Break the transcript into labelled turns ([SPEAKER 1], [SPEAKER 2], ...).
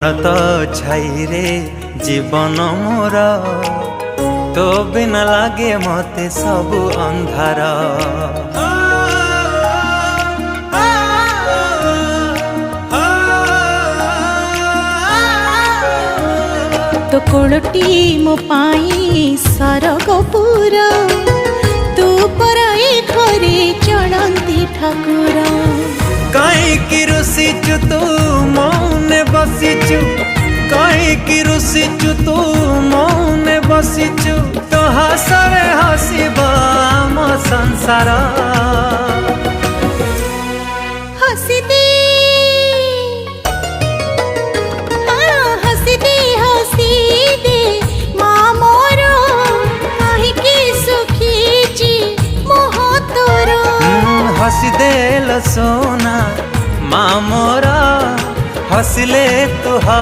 [SPEAKER 1] तो छाई रे जीवन मोर तो बिना लागे मते सब अंधार।
[SPEAKER 2] तो कोलटी मो पाई सरगपुर तू पराई घरे चलती ठाकुर।
[SPEAKER 1] कहीं रुसीचु तू मौने बसीचु, कहीं रुसीचु तू मौने बसीचु, तो हसरे हसीबा आम संसार।
[SPEAKER 2] हसी दे हसी दे हसी दे माँ मोर काहीकि सुखी मोह तोर।
[SPEAKER 1] हसी देल सोना माँ मोरा हसले तू।